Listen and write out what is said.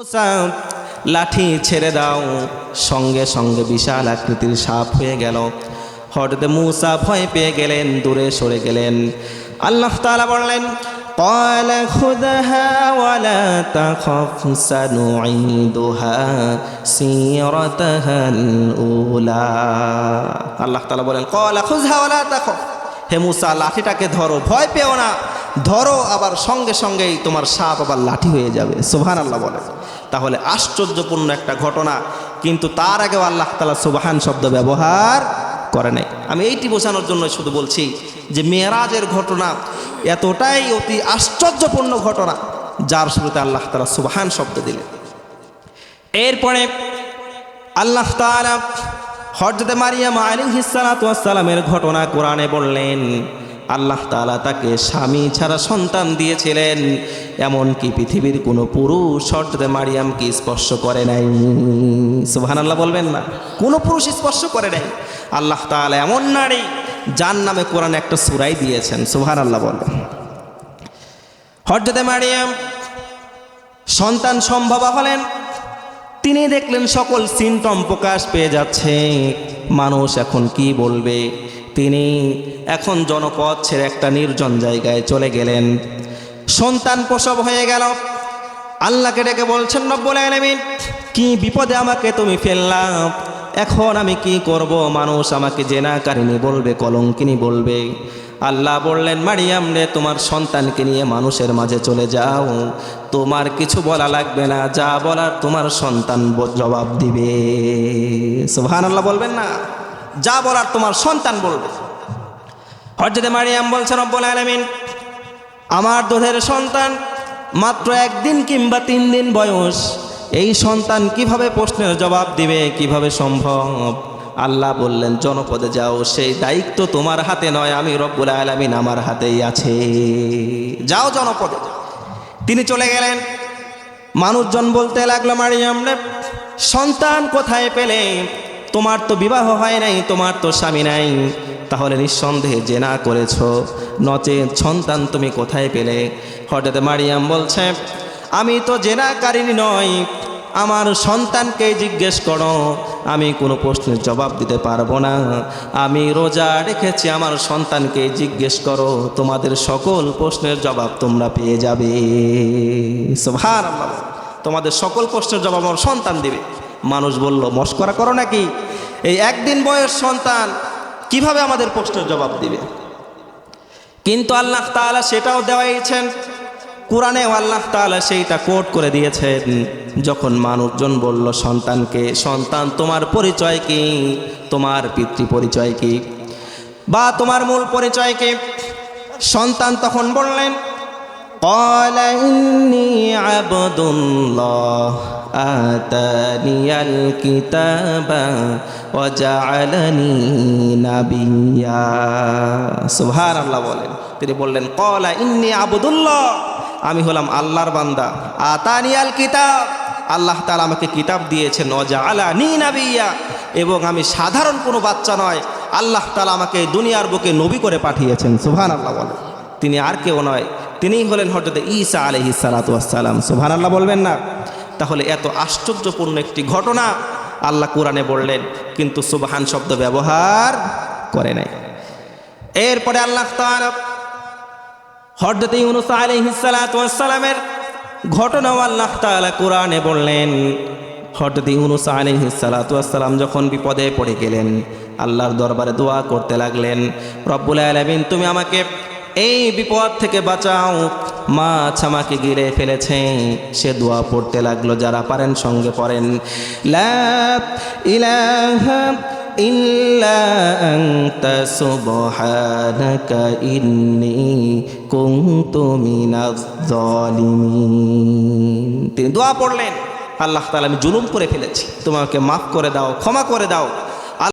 মুসা লাঠি ছেড়ে দাও, সঙ্গে সঙ্গে বিশাল আকৃতির সাপ হয়ে গেল। হঠাৎ মুসা ভয় পেয়ে গেলেন, দূরে সরে গেলেন। আল্লাহ তাআলা বললেন, قال خذها ولا تخف سنعيدها سيرتها الأولى। আল্লাহ তাআলা বলেন, قال خذها ولا تخف, হে মুসা লাঠিটাকে ধরো, ভয় পেও না, ধরো, আবার সঙ্গে সঙ্গেই তোমার সাপ আবার লাঠি হয়ে যাবে। সুবহানাল্লাহ বলে। তাহলে আশ্চর্যপূর্ণ একটা ঘটনা, কিন্তু তার আগেও আল্লাহ তাআলা সুবহান শব্দ ব্যবহার করে নাই। আমি এইটি বোঝানোর জন্য শুধু বলছি যে মেরাজের ঘটনা এতটাই অতি আশ্চর্যপূর্ণ ঘটনা, যার শুরুতে আল্লাহ তাআলা সুবহান শব্দ দিলেন। এরপরে আল্লাহ তাআলা হযরত মারিয়াম আলাইহিস সালাতু ওয়াস সালামের ঘটনা কোরআনে বললেন। আল্লাহ তাআলা তাকে স্বামী ছাড়া সন্তান দিয়েছিলেন, এমনকি পৃথিবীর কোনো পুরুষ হযরত মারিয়ামকে স্পর্শ করে নাই। সুবহানাল্লাহ বলবেন না? কোনো পুরুষ স্পর্শ করে নাই। আল্লাহ তাআলা এমন নারী যার নামে কোরআনে একটা সূরাই দিয়েছেন। সুবহানাল্লাহ বলেন। হযরত মারিয়াম সন্তান সম্ভবা হলেন, তিনি দেখলেন সকল সিমটম প্রকাশ পেয়ে যাচ্ছে, মানুষ এখন কি বলবে। তিনি এখন জনপদ ছেড়ে একটা নির্জন জায়গায় চলে গেলেন। সন্তান প্রসব হয়ে গেল। আল্লাহকে ডেকে বলছেন, রব্বুল আলামিন, কি বিপদে আমাকে তুমি ফেললা, এখন আমি কি করব? মানুষ আমাকে জেনাকারিনী বলবে, কলঙ্কিনী বলবে। আল্লাহ বললেন, মারিয়াম রে, তোমার সন্তানকে নিয়ে মানুষের মাঝে চলে যাও, তোমার কিছু বলা লাগবে না, যা বলার তোমার সন্তান জবাব দিবে। সুবহানাল্লাহ বলবেন না? যা বলার তোমার সন্তান বলবে। হযরত মারিয়াম বলছেন, রব্বুল আলামিন, আমার দুধের সন্তান মাত্র 1 দিন কিংবা 3 দিন বয়স, এই সন্তান কিভাবে প্রশ্নের জবাব দিবে, কিভাবে সম্ভব? আল্লাহ বললেন, জনপদে যাও, সেই দায়িত্ব তোমার হাতে নয়, আমি রব্বুল আলামিন আমার হাতেই আছে, যাও জনপদে। তিনি চলে গেলেন। মানুষজন বলতে লাগলো, মারিয়াম রে, সন্তান কোথায় পেলে? তোমার তো বিবাহ হয় নাই, তোমার তো স্বামী নাই, তাহলে নিঃসন্দেহে জেনা করেছ, নচেৎ সন্তান তুমি কোথায় পেলে? হঠাৎ মারিয়াম বলছে, আমি তো জেনাকারিনী নই, আমার সন্তানকে জিজ্ঞেস করো, আমি কোনো প্রশ্নের জবাব দিতে পারবো না, আমি রোজা রেখেছি, আমার সন্তানকে জিজ্ঞেস করো, তোমাদের সকল প্রশ্নের জবাব তোমরা পেয়ে যাবে। সুবহানাল্লাহ। তোমাদের সকল প্রশ্নের জবাব আমার সন্তান দিবে। মানুষ বলল, মস্করা করো নাকি? এই 1 দিন বয়স সন্তান কিভাবে আমাদের প্রশ্নের জবাব দিবে? কিন্তু আল্লাহ তাআলা সেটাও দেওয়াইছেন কোরআনে। আল্লাহ তাআলা সেইটা কোট করে দিয়েছেন। যখন মানুষজন বলল সন্তানকে, সন্তান তোমার পরিচয় কি, তোমার পিতৃ পরিচয় কি, বা তোমার মূল পরিচয় কি? সন্তান তখন বললেন, قال إني عبد الله آتاني الكتاب وجعلني نبيا। সুবহানাল্লাহ বলেন। তিনি বললেন, قال إني عبد الله, আমি হলাম আল্লাহর বান্দা, আতানিয়াল কিতাব, আল্লাহ তাআলা আমাকে কিতাব দিয়েছেন, ওয়াজআলানি নাবিয়্যা, এবং আমি সাধারণ কোনো বাচ্চা নয়, আল্লাহ তাআলা আমাকে দুনিয়ার বুকে নবী করে পাঠিয়েছেন। সুবহানাল্লাহ বলেন। তিনি আর কেউ নয়, তিনিই হলেন হযরত ঈসা আলাইহিস সালাতু ওয়াস সালাম। সুবহানাল্লাহ বলবেন না? তাহলে এত আশ্চর্যপূর্ণ একটি ঘটনা আল্লাহ কোরআনে বললেন, কিন্তু সুবহান শব্দ ব্যবহার করে নাই। এরপরে আল্লাহ তাআলা হযরত ইউনূস আলাইহিস সালাতু ওয়াস সালামের ঘটনাও আল্লাহ তাআলা কোরআনে বললেন। হযরত ইউনূস আলাইহিস সালাতু ওয়াস সালাম যখন বিপদে পড়ে গেলেন, আল্লাহর দরবারে দোয়া করতে লাগলেন, রব্বুল আলামিন, তুমি আমাকে এই বিপদ থেকে বাঁচাও, মাছ আমাকে গিলে ফেলেছে। সে দোয়া পড়তে লাগলো, যারা পারেন সঙ্গে পড়েন, লা ইলাহা ইল্লা আনতা সুবহানাকা ইন্নী কুনতু মিনাজ জালিমিন। তিনি দোয়া পড়লেন, আল্লাহ তাআলা, আমি জুলুম করে ফেলেছি, তোমাকে মাফ করে দাও, ক্ষমা করে দাও।